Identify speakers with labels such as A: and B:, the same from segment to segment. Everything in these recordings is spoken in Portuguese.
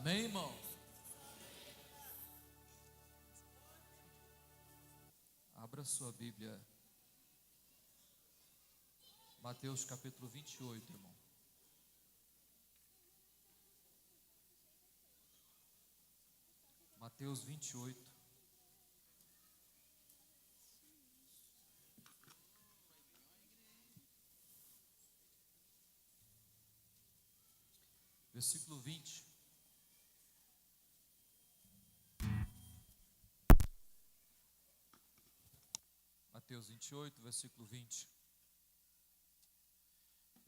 A: Amém, irmão? Abra sua Bíblia. Mateus capítulo 28, irmão. Mateus 28. Versículo 20. Mateus 28, versículo 20.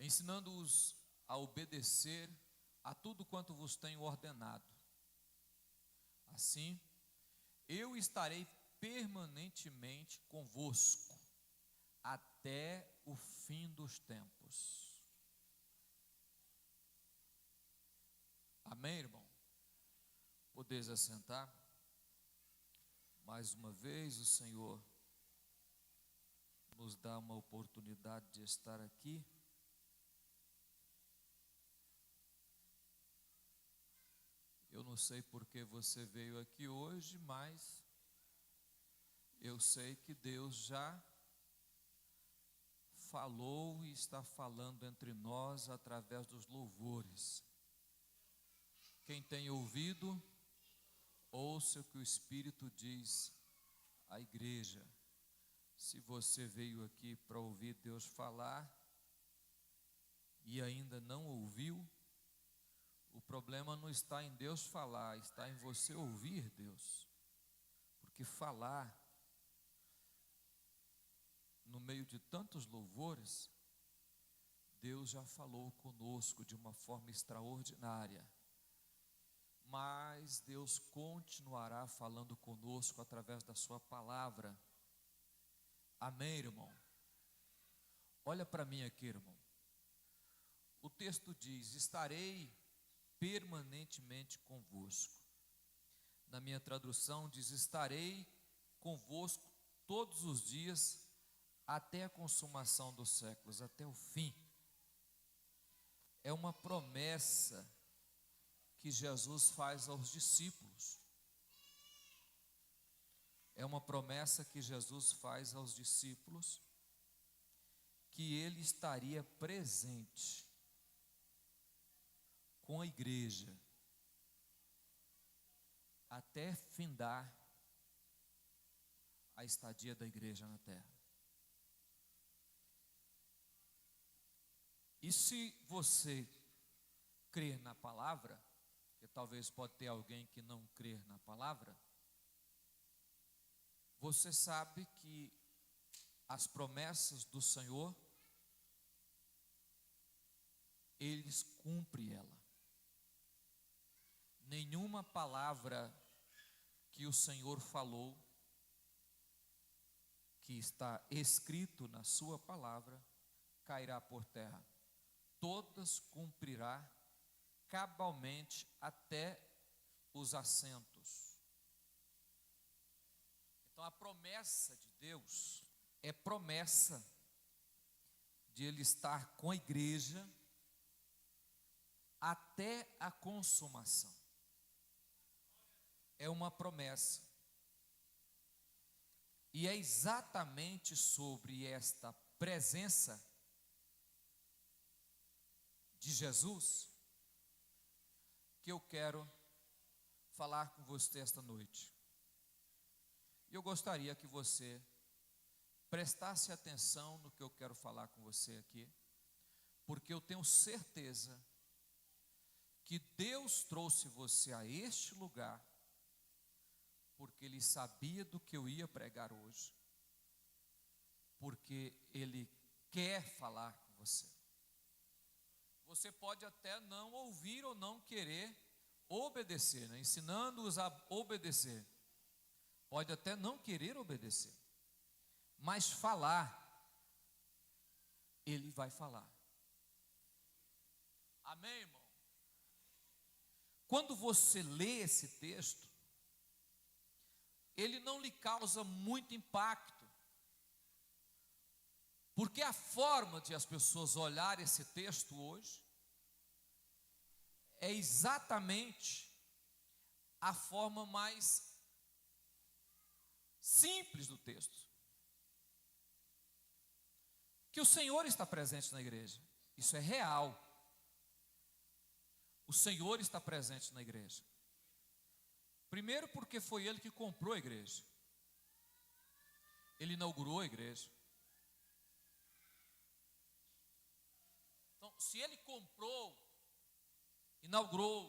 A: Ensinando-os a obedecer a tudo quanto vos tenho ordenado. Assim, eu estarei permanentemente convosco até o fim dos tempos. Amém, irmão? Podeis assentar. Mais uma vez o Senhor nos dá uma oportunidade de estar aqui. Eu não sei porque você veio aqui hoje, mas eu sei que Deus já falou e está falando entre nós através dos louvores. Quem tem ouvido, ouça o que o Espírito diz à igreja. Se você veio aqui para ouvir Deus falar e ainda não ouviu, o problema não está em Deus falar, está em você ouvir Deus. Porque falar, no meio de tantos louvores, Deus já falou conosco de uma forma extraordinária. Mas Deus continuará falando conosco através da sua palavra. Amém, irmão? Olha para mim aqui, irmão. O texto diz: estarei permanentemente convosco. Na minha tradução diz: estarei convosco todos os dias até a consumação dos séculos, até o fim. É uma promessa que Jesus faz aos discípulos. É uma promessa que Jesus faz aos discípulos, que ele estaria presente com a igreja até findar a estadia da igreja na terra. E se você crer na palavra, que talvez pode ter alguém que não crer na palavra, você sabe que as promessas do Senhor, eles cumprem ela. Nenhuma palavra que o Senhor falou, que está escrito na sua palavra, cairá por terra. Todas cumprirá cabalmente até os assentos. Então a promessa de Deus é promessa de Ele estar com a igreja até a consumação. É uma promessa. E é exatamente sobre esta presença de Jesus que eu quero falar com você esta noite. E eu gostaria que você prestasse atenção no que eu quero falar com você aqui, porque eu tenho certeza que Deus trouxe você a este lugar porque Ele sabia do que eu ia pregar hoje, porque Ele quer falar com você. Você pode até não ouvir ou não querer obedecer, né? Ensinando-os a obedecer. Pode até não querer obedecer, mas falar, Ele vai falar. Amém, irmão? Quando você lê esse texto, ele não lhe causa muito impacto, porque a forma de as pessoas olharem esse texto hoje é exatamente a forma mais simples do texto. Que o Senhor está presente na igreja. Isso é real. O Senhor está presente na igreja. Primeiro porque foi Ele que comprou a igreja. Ele inaugurou a igreja. Então, se Ele comprou, inaugurou,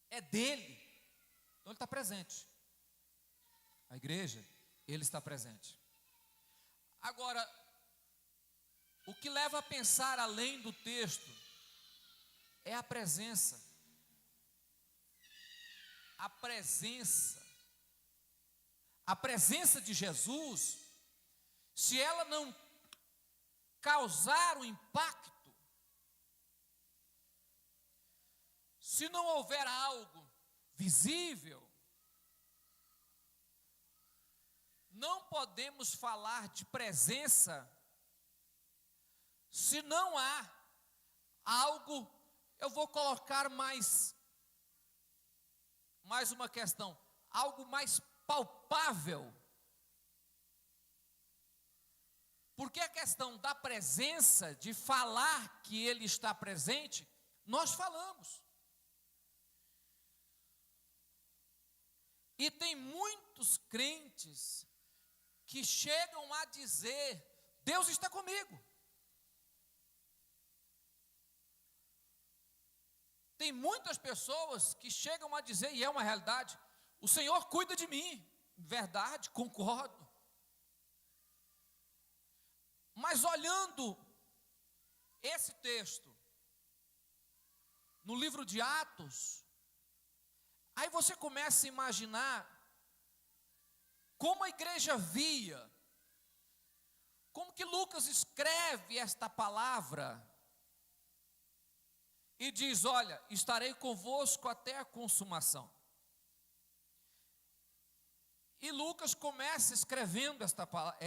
A: é dele, então Ele está presente. A igreja, Ele está presente. Agora, o que leva a pensar além do texto é a presença. A presença. A presença de Jesus, se ela não causar um impacto, se não houver algo visível, não podemos falar de presença se não há algo. Eu vou colocar mais uma questão, algo mais palpável. Porque a questão da presença, de falar que Ele está presente, nós falamos. E tem muitos crentes que chegam a dizer: Deus está comigo. Tem muitas pessoas que chegam a dizer, e é uma realidade: o Senhor cuida de mim. Verdade, concordo. Mas olhando esse texto no livro de Atos, aí você começa a imaginar como a igreja via, como que Lucas escreve esta palavra e diz: olha, estarei convosco até a consumação. E Lucas começa escrevendo esta palavra,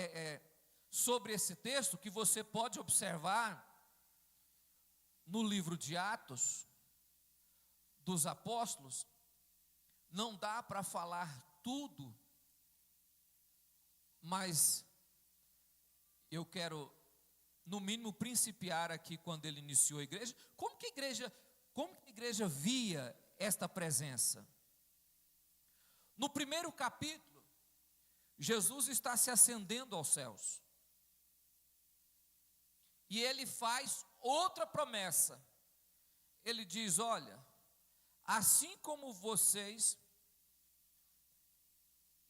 A: sobre esse texto, que você pode observar no livro de Atos dos Apóstolos. Não dá para falar tudo, mas eu quero, no mínimo, principiar aqui quando ele iniciou a igreja. Como que a igreja via esta presença? No primeiro capítulo, Jesus está se ascendendo aos céus. E ele faz outra promessa. Ele diz: olha, assim como vocês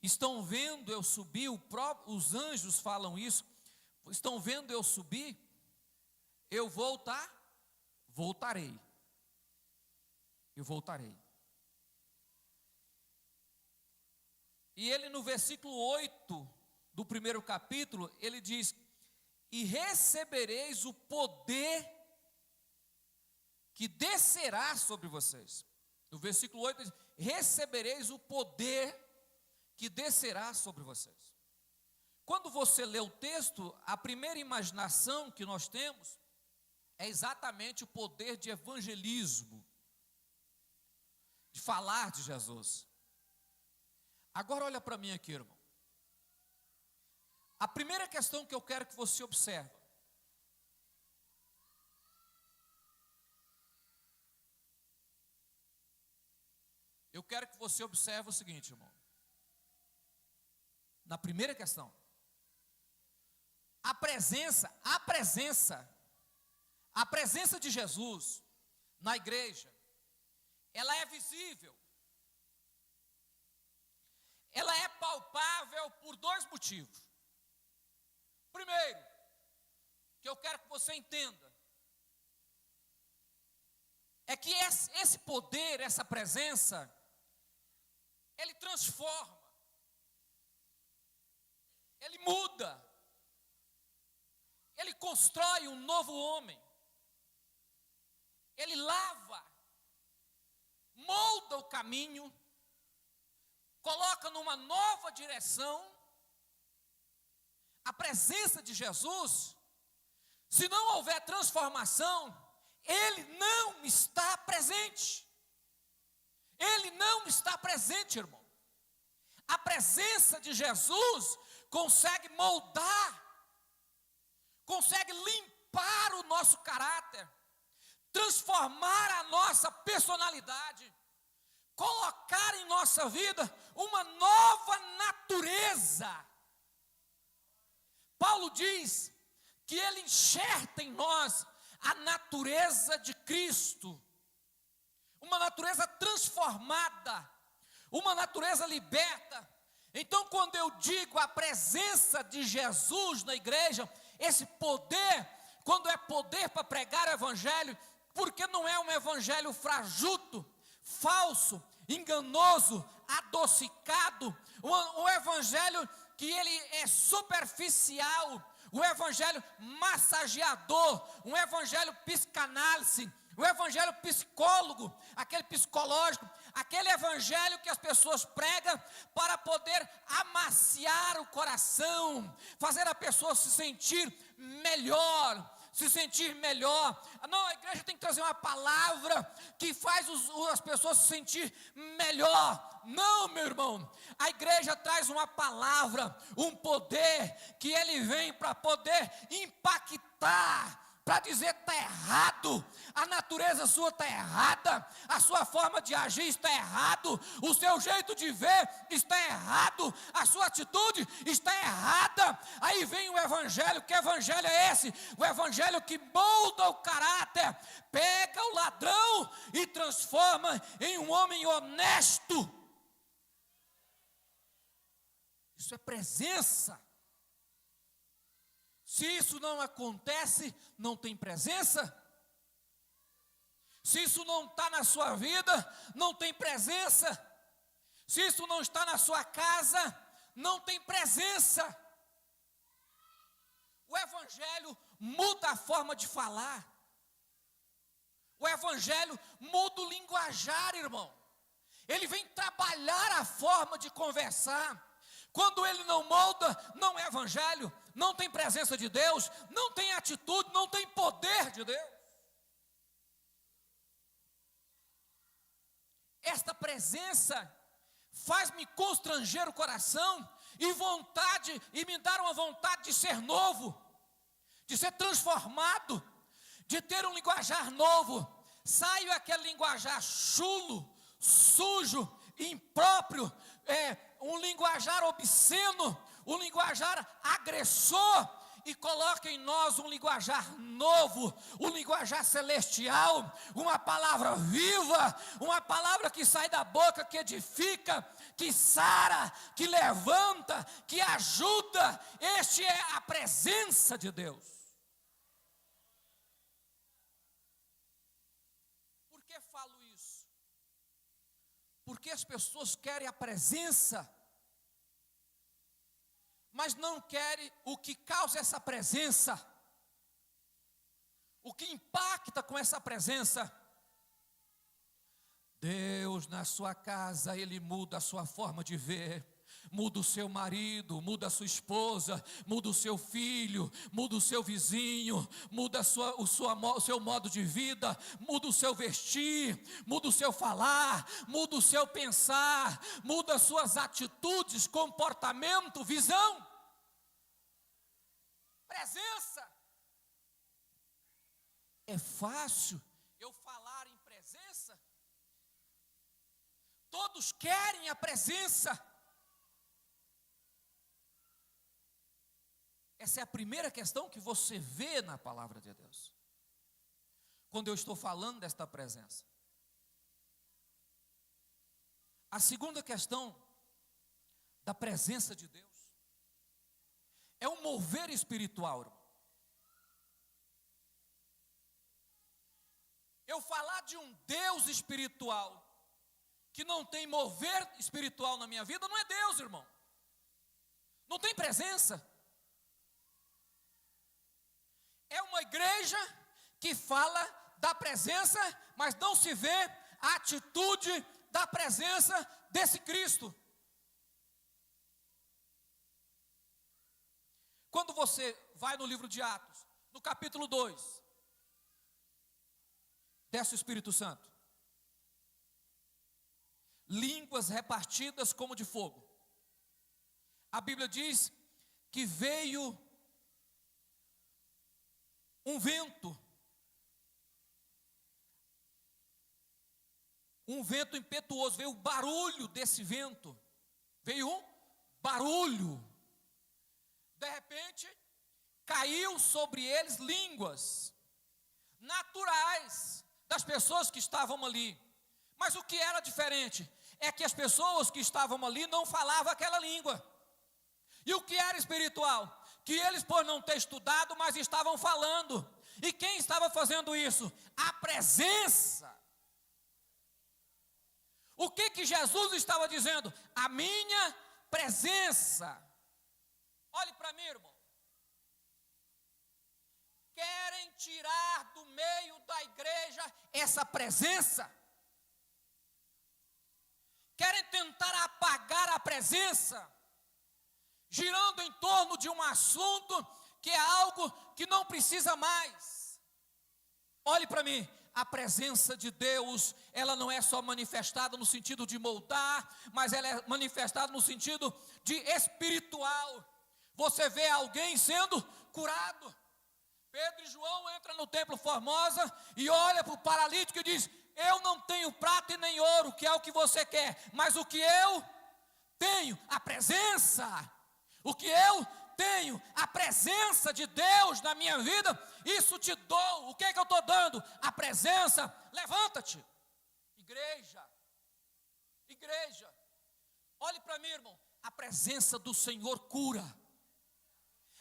A: estão vendo eu subir, os anjos falam isso, estão vendo eu subir, eu voltarei. Eu voltarei. E ele, no versículo 8 do primeiro capítulo, ele diz: e recebereis o poder que descerá sobre vocês. No versículo 8 diz: recebereis o poder que descerá sobre vocês. Quando você lê o texto, a primeira imaginação que nós temos é exatamente o poder de evangelismo, de falar de Jesus. Agora olha para mim aqui, irmão. A primeira questão que eu quero que você observe: eu quero que você observe o seguinte, irmão. Na primeira questão, a presença de Jesus na igreja, ela é visível. Ela é palpável por dois motivos. Primeiro, que eu quero que você entenda, é que esse poder, essa presença, ele transforma, ele muda, ele constrói um novo homem, ele lava, molda o caminho, coloca numa nova direção. A presença de Jesus, se não houver transformação, Ele não está presente. Ele não está presente, irmão. A presença de Jesus consegue moldar, consegue limpar o nosso caráter, transformar a nossa personalidade, colocar em nossa vida uma nova natureza. Paulo diz que ele enxerta em nós a natureza de Cristo, uma natureza transformada, uma natureza liberta. Então, quando eu digo a presença de Jesus na igreja, esse poder, quando é poder para pregar o evangelho, porque não é um evangelho frajuto, falso, enganoso, adocicado, um evangelho que ele é superficial, um evangelho massageador, um evangelho psicanálise, um evangelho psicólogo, aquele psicológico, aquele evangelho que as pessoas pregam para poder amaciar o coração, fazer a pessoa se sentir melhor. Não, a igreja tem que trazer uma palavra que faz as pessoas se sentir melhor. Não, meu irmão, a igreja traz uma palavra, um poder, que ele vem para poder impactar, para dizer está errado, a natureza sua está errada, a sua forma de agir está errado, o seu jeito de ver está errado, a sua atitude está errada. Aí vem o evangelho. Que evangelho é esse? O evangelho que molda o caráter, pega o ladrão e transforma em um homem honesto. Isso é presença. Se isso não acontece, não tem presença. Se isso não está na sua vida, não tem presença. Se isso não está na sua casa, não tem presença. O evangelho muda a forma de falar. O evangelho muda o linguajar, irmão. Ele vem trabalhar a forma de conversar. Quando ele não molda, não é evangelho, não tem presença de Deus, não tem atitude, não tem poder de Deus. Esta presença faz-me constranger o coração e me dar uma vontade de ser novo, de ser transformado, de ter um linguajar novo. Saio aquele linguajar chulo, sujo, impróprio, um linguajar obsceno, um linguajar agressor, e coloca em nós um linguajar novo, um linguajar celestial, uma palavra viva, uma palavra que sai da boca, que edifica, que sara, que levanta, que ajuda. Este é a presença de Deus. Por que falo isso? Porque as pessoas querem a presença, mas não querem o que causa essa presença, o que impacta com essa presença. Deus na sua casa, Ele muda a sua forma de ver, muda o seu marido, muda a sua esposa, muda o seu filho, muda o seu vizinho, muda o seu modo de vida, muda o seu vestir, muda o seu falar, muda o seu pensar, muda as suas atitudes, comportamento, visão, presença. É fácil eu falar em presença? Todos querem a presença. Essa é a primeira questão que você vê na palavra de Deus, quando eu estou falando desta presença. A segunda questão da presença de Deus é um mover espiritual, irmão. Eu falar de um Deus espiritual que não tem mover espiritual na minha vida, não é Deus, irmão. Não tem presença. É uma igreja que fala da presença, mas não se vê a atitude da presença desse Cristo. Quando você vai no livro de Atos, no capítulo 2, desce o Espírito Santo. línguas repartidas como de fogo. A Bíblia diz que veio um vento impetuoso, veio o barulho desse vento, veio um barulho. De repente, caiu sobre eles línguas naturais das pessoas que estavam ali. Mas o que era diferente é que as pessoas que estavam ali não falavam aquela língua. E o que era espiritual? Que eles, por não ter estudado, mas estavam falando. E quem estava fazendo isso? A presença. O que Jesus estava dizendo? A minha presença. Olhe para mim, irmão. Querem tirar do meio da igreja essa presença. Querem tentar apagar a presença, girando em torno de um assunto que é algo que não precisa mais. Olhe para mim, a presença de Deus, ela não é só manifestada no sentido de moldar, mas ela é manifestada no sentido de espiritual. Você vê alguém sendo curado. Pedro e João entram no templo Formosa e olha para o paralítico e diz: eu não tenho prata e nem ouro, que é o que você quer, mas o que eu tenho, a presença, o que eu tenho, a presença de Deus na minha vida, isso te dou. O que é que eu estou dando? A presença. Levanta-te, igreja, olhe para mim, irmão, a presença do Senhor cura,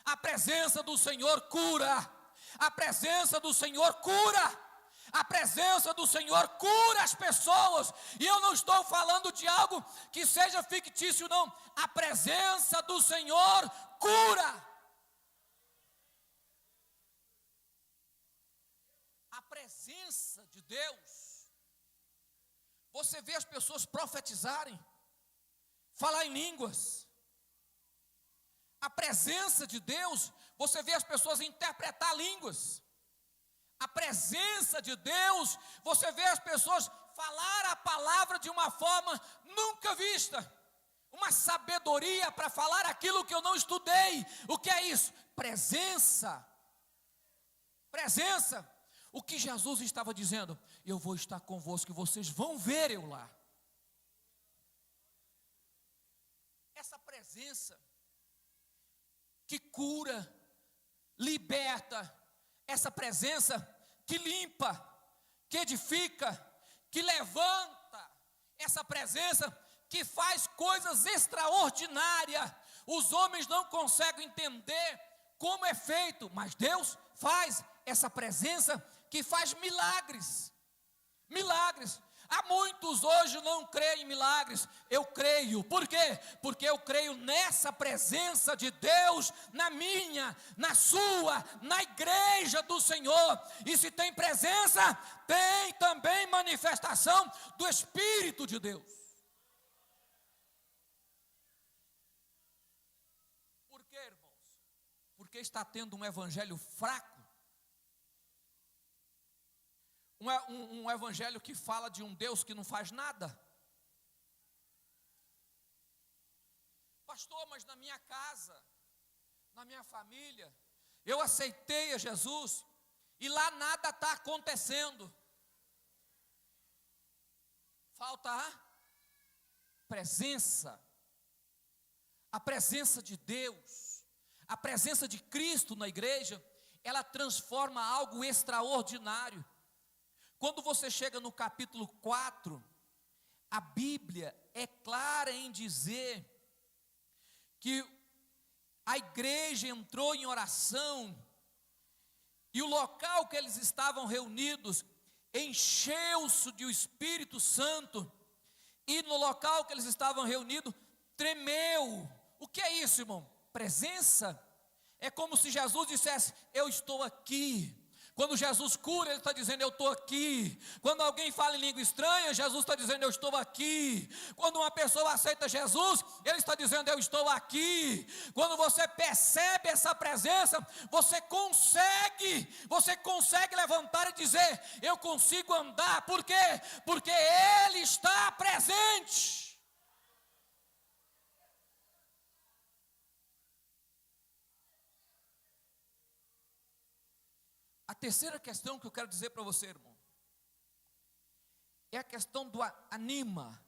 A: a presença do Senhor cura, a presença do Senhor cura. A presença do Senhor cura as pessoas, e eu não estou falando de algo que seja fictício, não. A presença do Senhor cura. A presença de Deus. Você vê as pessoas profetizarem, falar em línguas. A presença de Deus, você vê as pessoas interpretar línguas. A presença de Deus, você vê as pessoas falar a palavra de uma forma nunca vista, uma sabedoria para falar aquilo que eu não estudei. O que é isso? Presença. O que Jesus estava dizendo? Eu vou estar convosco e vocês vão ver eu lá. Essa presença que cura, liberta, essa presença que limpa, que edifica, que levanta, essa presença que faz coisas extraordinárias. Os homens não conseguem entender como é feito, mas Deus faz. Essa presença que faz milagres. Há muitos hoje não creem em milagres. Eu creio. Por quê? Porque eu creio nessa presença de Deus, na minha, na sua, na igreja do Senhor. E se tem presença, tem também manifestação do Espírito de Deus. Por quê, irmãos? Porque está tendo um evangelho fraco. Um evangelho que fala de um Deus que não faz nada. Pastor, mas na minha casa, na minha família, eu aceitei a Jesus e lá nada está acontecendo. Falta a presença. A presença de Deus, a presença de Cristo na igreja, ela transforma algo extraordinário. Quando você chega no capítulo 4, a Bíblia é clara em dizer que a igreja entrou em oração e o local que eles estavam reunidos encheu-se do Espírito Santo e no local que eles estavam reunidos tremeu. O que é isso, irmão? Presença. É como se Jesus dissesse: eu estou aqui. Quando Jesus cura, Ele está dizendo, eu estou aqui. Quando alguém fala em língua estranha, Jesus está dizendo, eu estou aqui. Quando uma pessoa aceita Jesus, Ele está dizendo, eu estou aqui. Quando você percebe essa presença, você consegue levantar e dizer, eu consigo andar. Por quê? Porque Ele está presente. A terceira questão que eu quero dizer para você, irmão, é a questão do anima.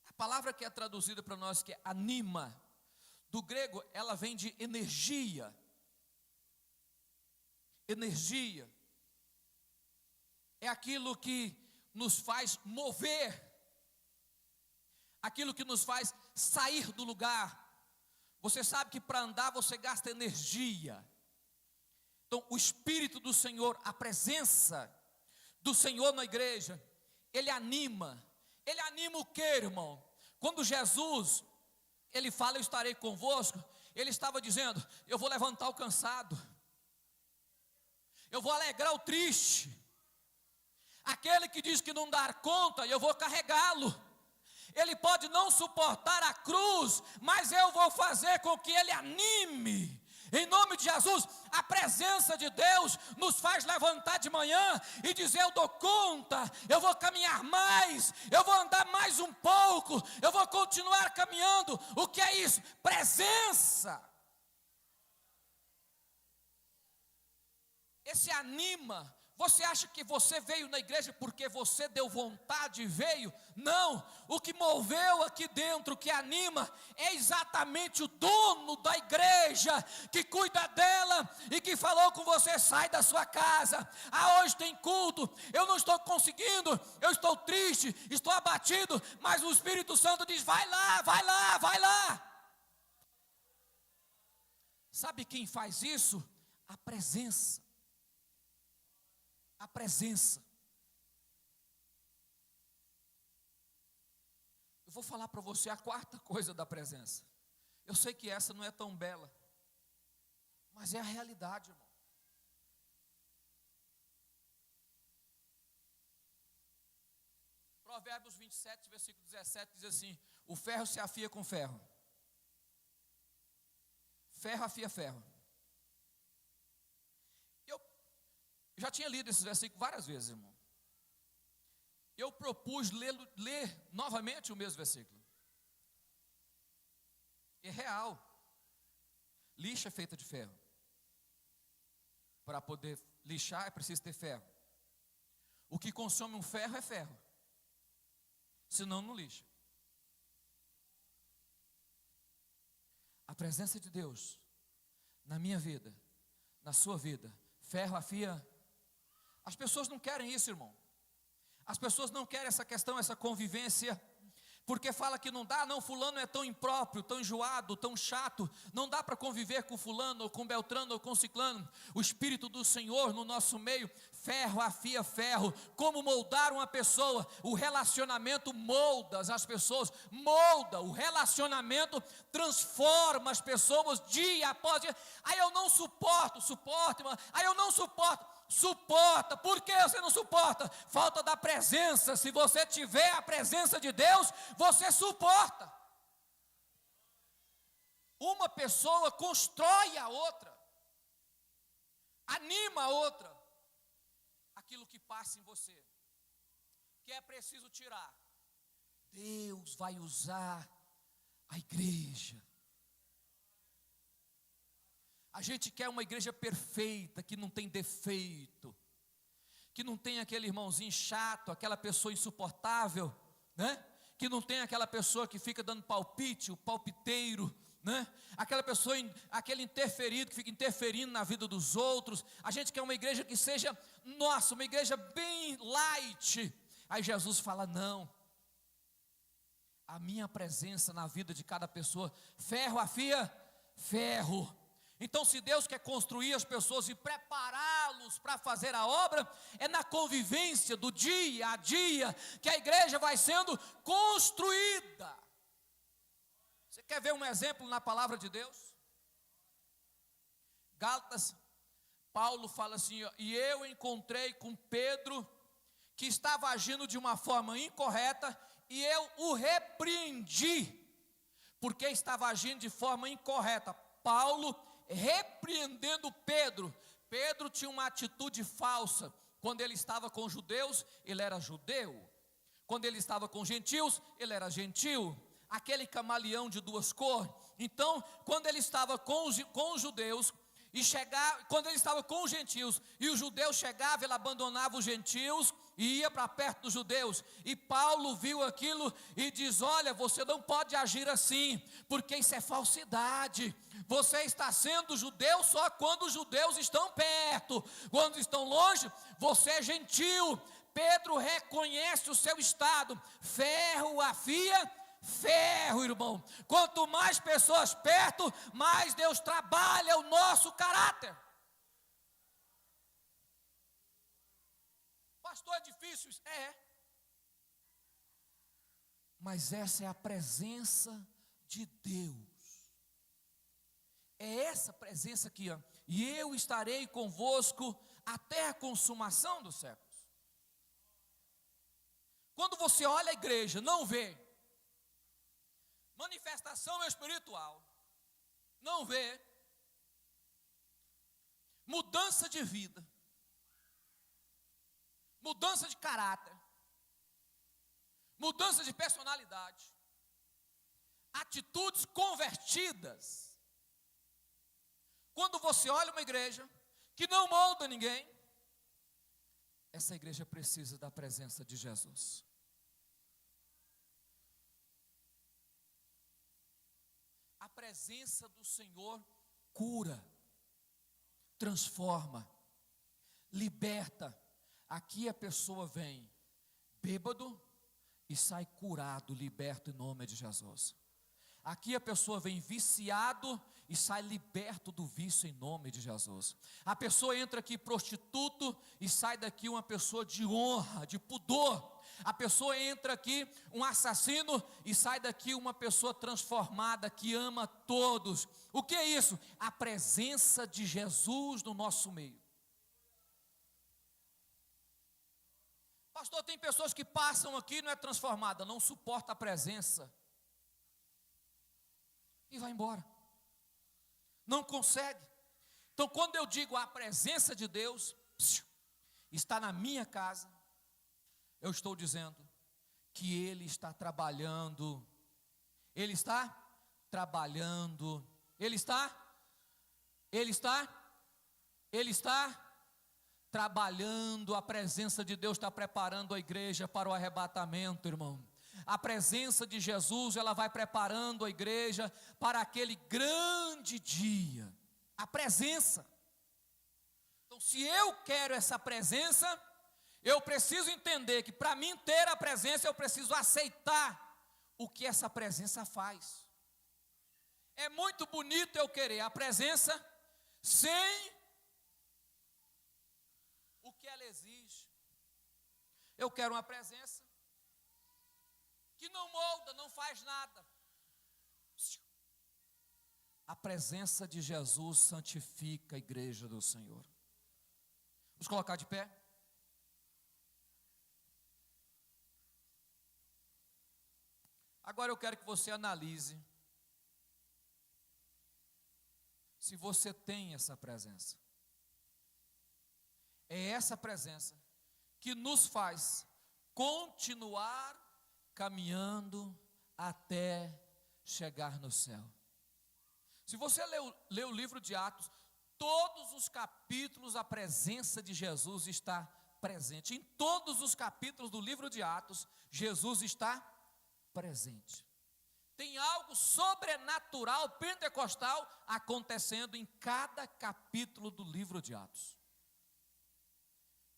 A: A palavra que é traduzida para nós, que é anima, do grego, ela vem de energia. Energia é aquilo que nos faz mover, aquilo que nos faz sair do lugar. Você sabe que para andar você gasta energia. Então, o Espírito do Senhor, a presença do Senhor na igreja, Ele anima. Ele anima o quê, irmão? Quando Jesus, Ele fala, eu estarei convosco, Ele estava dizendo, eu vou levantar o cansado, eu vou alegrar o triste, aquele que diz que não dá conta, eu vou carregá-lo. Ele pode não suportar a cruz, mas eu vou fazer com que ele anime. Em nome de Jesus, a presença de Deus nos faz levantar de manhã e dizer, eu dou conta, eu vou caminhar mais, eu vou andar mais um pouco, eu vou continuar caminhando. O que é isso? Presença. Esse anima. Você acha que você veio na igreja porque você deu vontade e veio? Não, o que moveu aqui dentro, o que anima, é exatamente o dono da igreja, que cuida dela e que falou com você, sai da sua casa, hoje tem culto, eu não estou conseguindo, eu estou triste, estou abatido, mas o Espírito Santo diz, vai lá, vai lá, vai lá. Sabe quem faz isso? A presença. A presença. Eu vou falar para você a quarta coisa da presença. Eu sei que essa não é tão bela, mas é a realidade, irmão. Provérbios 27, versículo 17 diz assim, o ferro se afia com ferro. Ferro afia ferro. Eu já tinha lido esse versículo várias vezes, irmão. Eu propus ler novamente o mesmo versículo. É real. Lixa é feita de ferro. Para poder lixar é preciso ter ferro. O que consome um ferro é ferro. Senão não lixa. A presença de Deus na minha vida, na sua vida, ferro afia. As pessoas não querem isso, irmão. As pessoas não querem essa questão, essa convivência, porque fala que não dá, não, fulano é tão impróprio, tão enjoado, tão chato, não dá para conviver com fulano, ou com beltrano, ou com ciclano. O Espírito do Senhor no nosso meio, ferro afia ferro. Como moldar uma pessoa? O relacionamento molda as pessoas, molda, o relacionamento transforma as pessoas dia após dia. Aí eu não suporto, irmão, aí eu não suporto. Suporta, por que você não suporta? Falta da presença. Se você tiver a presença de Deus, você suporta. Uma pessoa constrói a outra, anima a outra. Aquilo que passa em você, que é preciso tirar, Deus vai usar a igreja. A gente quer uma igreja perfeita, que não tem defeito, que não tem aquele irmãozinho chato, aquela pessoa insuportável, né? Que não tem aquela pessoa que fica dando palpite, o palpiteiro, né? Aquela pessoa, aquele interferido que fica interferindo na vida dos outros. A gente quer uma igreja que seja, nossa, uma igreja bem light. Aí Jesus fala, não, a minha presença na vida de cada pessoa, ferro afia ferro. Então, se Deus quer construir as pessoas e prepará-los para fazer a obra, é na convivência do dia a dia que a igreja vai sendo construída. Você quer ver um exemplo na palavra de Deus? Gálatas, Paulo fala assim, ó, e eu encontrei com Pedro, que estava agindo de uma forma incorreta, e eu o repreendi, porque estava agindo de forma incorreta. Paulo repreendendo Pedro. Pedro tinha uma atitude falsa. Quando ele estava com os judeus, ele era judeu. Quando ele estava com os gentios, ele era gentil. Aquele camaleão de duas cores. Então, quando ele estava com os judeus, quando ele estava com os gentios, e os judeus chegavam, ele abandonava os gentios e ia para perto dos judeus. E Paulo viu aquilo e diz: olha, você não pode agir assim, porque isso é falsidade. Você está sendo judeu só quando os judeus estão perto. Quando estão longe, você é gentil. Pedro reconhece o seu estado. Ferro afia ferro, irmão. Quanto mais pessoas perto, mais Deus trabalha o nosso caráter. Pastor, é difícil isso? Mas essa é a presença de Deus. É essa presença aqui, ó. E eu estarei convosco até a consumação dos séculos. Quando você olha a igreja, não vê manifestação espiritual, não vê mudança de vida, mudança de caráter, mudança de personalidade, atitudes convertidas. Quando você olha uma igreja que não molda ninguém, essa igreja precisa da presença de Jesus. A presença do Senhor cura, transforma, liberta. Aqui a pessoa vem bêbado e sai curado, liberto em nome de Jesus. Aqui a pessoa vem viciado e sai liberto do vício em nome de Jesus. A pessoa entra aqui prostituto e sai daqui uma pessoa de honra, de pudor. A pessoa entra aqui um assassino e sai daqui uma pessoa transformada, que ama todos. O que é isso? A presença de Jesus no nosso meio. Pastor, tem pessoas que passam aqui e não é transformada, não suporta a presença e vai embora, não consegue. Então, quando eu digo a presença de Deus está na minha casa, eu estou dizendo que Ele está trabalhando. Ele está trabalhando. Ele está trabalhando. A presença de Deus está preparando a igreja para o arrebatamento, irmão. A presença de Jesus, ela vai preparando a igreja para aquele grande dia. A presença. Então, se eu quero essa presença, eu preciso entender que para mim ter a presença, eu preciso aceitar o que essa presença faz. É muito bonito eu querer a presença sem o que ela exige. Eu quero uma presença que não molda, não faz nada. A presença de Jesus santifica a igreja do Senhor. Vamos colocar de pé? Agora eu quero que você analise se você tem essa presença. É essa presença que nos faz continuar caminhando até chegar no céu. Se você lê o livro de Atos, todos os capítulos a presença de Jesus está presente. Em todos os capítulos do livro de Atos, Jesus está presente. Tem algo sobrenatural, pentecostal, acontecendo em cada capítulo do livro de Atos.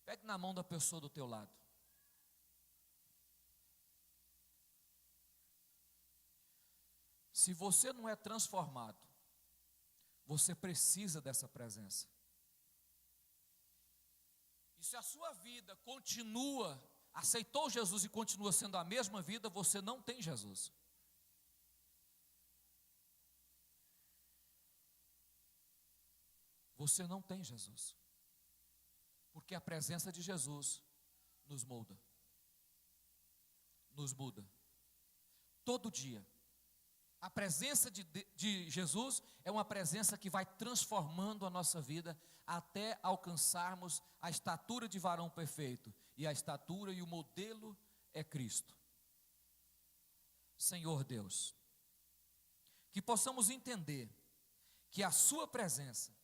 A: Pegue na mão da pessoa do teu lado. Se você não é transformado, você precisa dessa presença. E se a sua vida aceitou Jesus e continua sendo a mesma vida, você não tem Jesus. Você não tem Jesus. Porque a presença de Jesus nos molda, nos muda. Todo dia. A presença de Jesus é uma presença que vai transformando a nossa vida até alcançarmos a estatura de varão perfeito. E a estatura e o modelo é Cristo. Senhor Deus, que possamos entender que a sua presença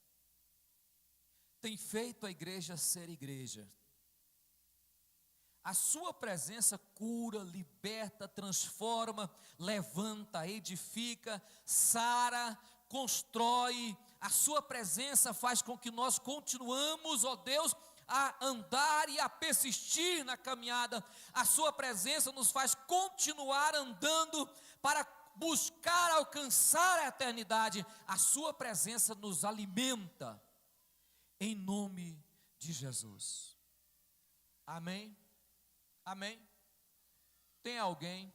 A: tem feito a igreja ser igreja. A sua presença cura, liberta, transforma, levanta, edifica, sara, constrói. A sua presença faz com que nós continuamos, ó Deus, a andar e a persistir na caminhada. A sua presença nos faz continuar andando para buscar alcançar a eternidade. A sua presença nos alimenta, em nome de Jesus. Amém? Amém? Tem alguém